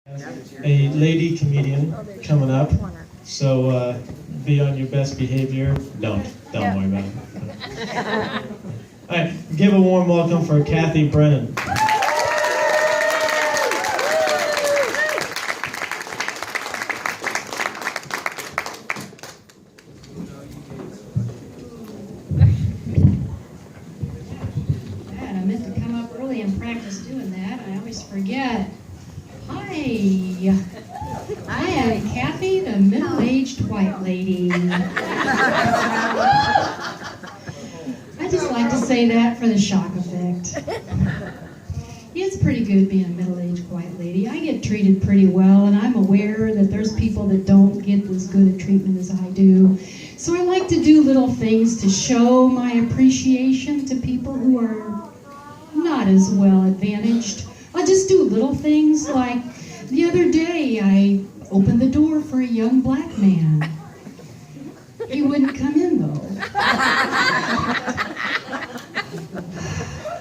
A lady comedian coming up, so be on your best behavior. Don't worry about it. All right, give a warm welcome for Kathy Brennan. I meant to come up early and practice doing that. I always forget. Hi, I am Kathy, the middle-aged white lady. I just like to say that for the shock effect. It's pretty good being a middle-aged white lady. I get treated pretty well, and I'm aware that there's people that don't get as good a treatment as I do. So I like to do little things to show my appreciation to people who are not as well advantaged. I'll just do little things like the other day I opened the door for a young black man. He wouldn't come in though.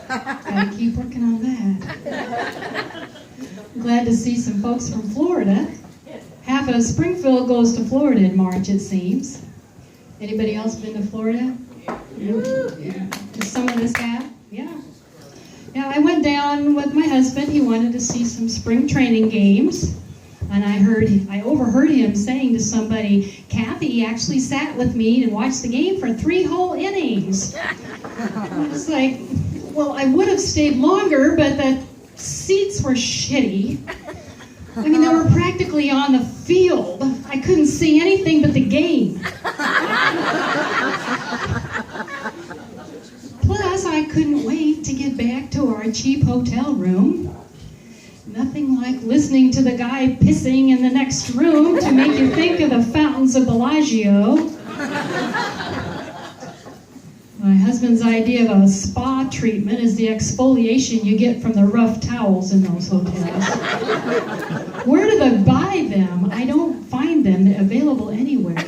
Gotta keep working on that. I'm glad to see some folks from Florida. Half of Springfield goes to Florida in March, it seems. Anybody else been to Florida? Yeah. Some of us have? Yeah. Yeah, I went down with my husband. He wanted to see some spring training games. And I overheard him saying to somebody, Kathy actually sat with me and watched the game for 3 whole innings. I was like, well, I would have stayed longer, but the seats were shitty. I mean, they were practically on the field. I couldn't see anything but the game. Plus, I couldn't wait to get back to our cheap hotel room. Nothing like listening to the guy pissing in the next room to make you think of the fountains of Bellagio. My husband's idea of a spa treatment is the exfoliation you get from the rough towels in those hotels. Where do they buy them? I don't find them available anywhere.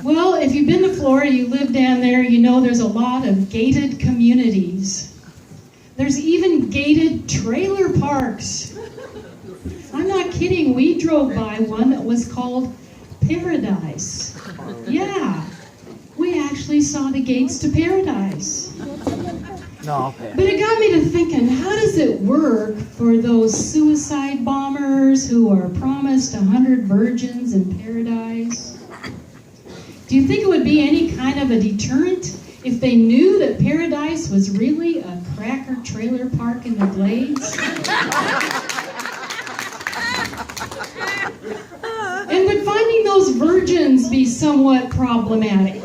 Well, if you've been to Florida, you live down there, you know there's a lot of gated communities. There's even gated trailer parks. I'm not kidding, we drove by one that was called Paradise. Yeah, we actually saw the gates to paradise. No, okay. But it got me to thinking, how does it work for those suicide bombers who are promised 100 virgins in paradise? Do you think it would be any kind of a deterrent if they knew that paradise was really a cracker trailer park in the Glades? And would finding those virgins be somewhat problematic?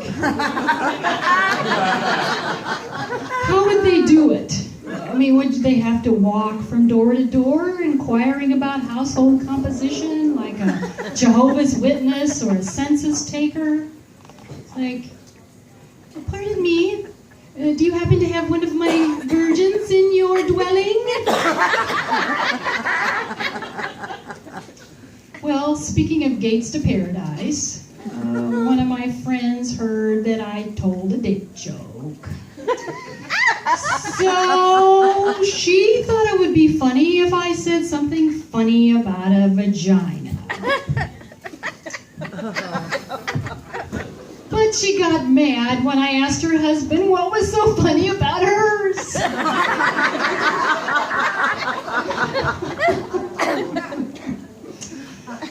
How would they do it? I mean, would they have to walk from door to door inquiring about household composition like a Jehovah's Witness or a census taker? Like, pardon me, do you happen to have one of my virgins in your dwelling? Well, speaking of gates to paradise, one of my friends heard that I told a dick joke. So she thought it would be funny if I said something funny about a vagina. But she got mad when I asked her husband what was so funny about hers.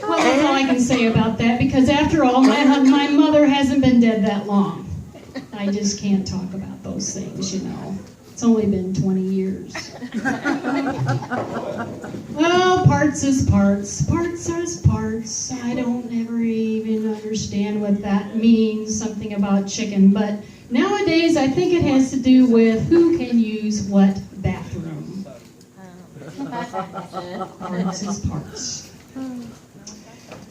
Well, that's all I can say about that, because after all, my mother hasn't been dead that long. I just can't talk about those things, you know. It's only been 20 years. Well, parts is parts. Parts is parts. I don't ever even understand what that means, something about chicken. But nowadays, I think it has to do with who can use what bathroom. Parts is parts.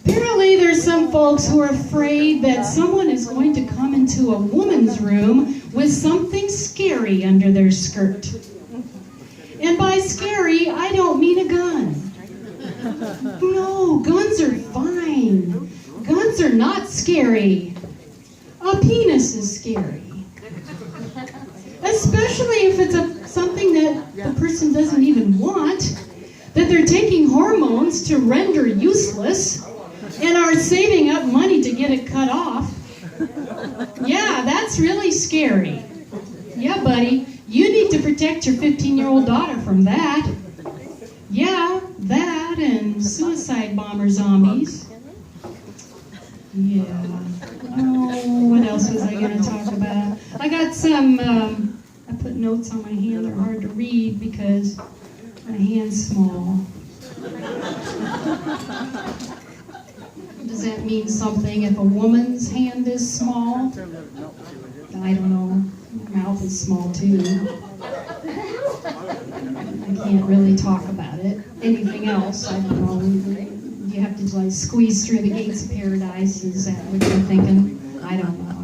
Apparently, there's some folks who are afraid that someone is going to come into a woman's room with something scary under their skirt. And by scary, I don't mean a gun. No, guns are fine. Guns are not scary. A penis is scary. Especially if it's something that the person doesn't even want. that they're taking hormones to render useless and are saving up money to get it cut off. Yeah, that's really scary. Yeah, buddy, you need to protect your 15-year-old daughter from that. Yeah, that and suicide bomber zombies. Yeah. Oh, what else was I going to talk about? I got some, I put notes on my hand. They're hard to read because my hand's small. Does that mean something if a woman's hand is small? I don't know. My mouth is small too. I can't really talk about it. Anything else, I don't know. You have to like squeeze through the gates of paradise. Is that what you're thinking? I don't know.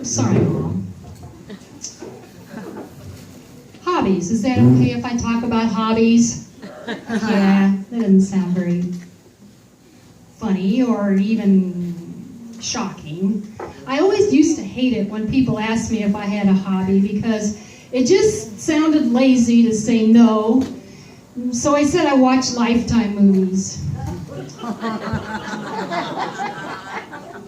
Sorry, Mom. Hobbies. Is that okay if I talk about hobbies? Yeah, that doesn't sound very funny or even shocking. I always used to hate it when people asked me if I had a hobby because it just sounded lazy to say no. So I said I watch Lifetime movies.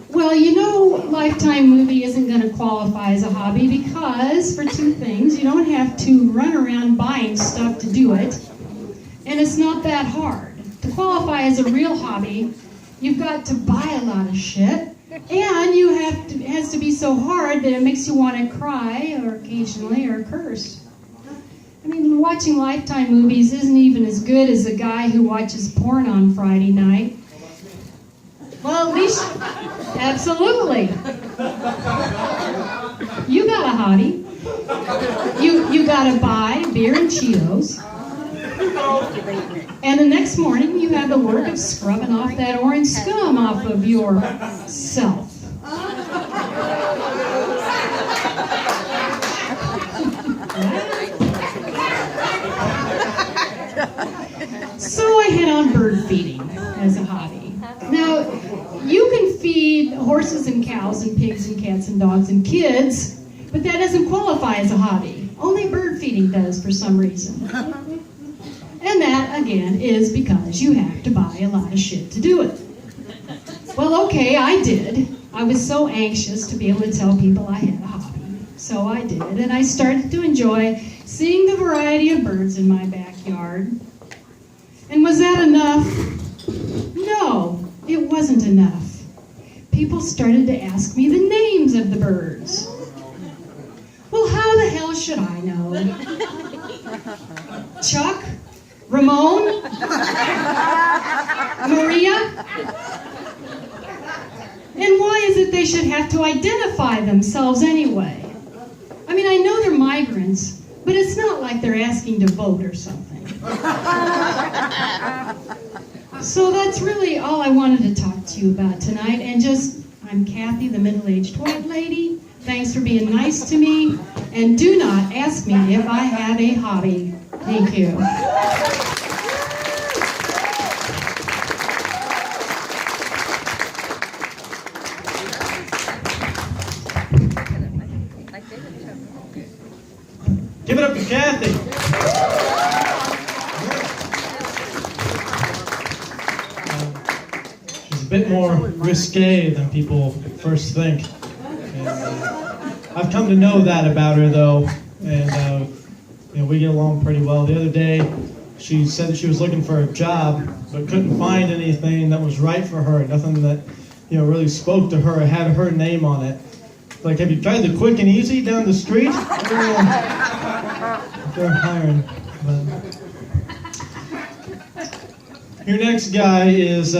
Well, you know, Lifetime movie isn't going to qualify as a hobby because, for two things, you don't have to run around buying stuff to do it, and it's not that hard. To qualify as a real hobby, you've got to buy a lot of shit, and it has to be so hard that it makes you want to cry, or occasionally, or curse. I mean, watching Lifetime movies isn't even as good as a guy who watches porn on Friday night. Well, at least, absolutely. You got a hobby. You got to buy beer and Cheetos. And the next morning, you have the work of scrubbing off that orange scum off of yourself. So I hit on bird feeding as a hobby. Now, you can feed horses and cows and pigs and cats and dogs and kids, but that doesn't qualify as a hobby. Only bird feeding does for some reason. And that, again, is because you have to buy a lot of shit to do it. Well, okay, I did. I was so anxious to be able to tell people I had a hobby. So I did, and I started to enjoy seeing the variety of birds in my backyard. And was that enough? No, it wasn't enough. People started to ask me the names of the birds. Well, how the hell should I know? Chuck? Ramon? Maria? And why is it they should have to identify themselves anyway? I mean, I know they're migrants, but it's not like they're asking to vote or something. So that's really all I wanted to talk to you about tonight. And I'm Kathy, the middle-aged white lady. Thanks for being nice to me. And do not ask me if I have a hobby. Thank you. Give it up to Kathy. She's a bit more risque than people first think. And, I've come to know that about her, though, and we get along pretty well. The other day, she said that she was looking for a job, but couldn't find anything that was right for her. Nothing that really spoke to her or had her name on it. Like, have you tried the Quick and Easy down the street? They're hiring. But your next guy is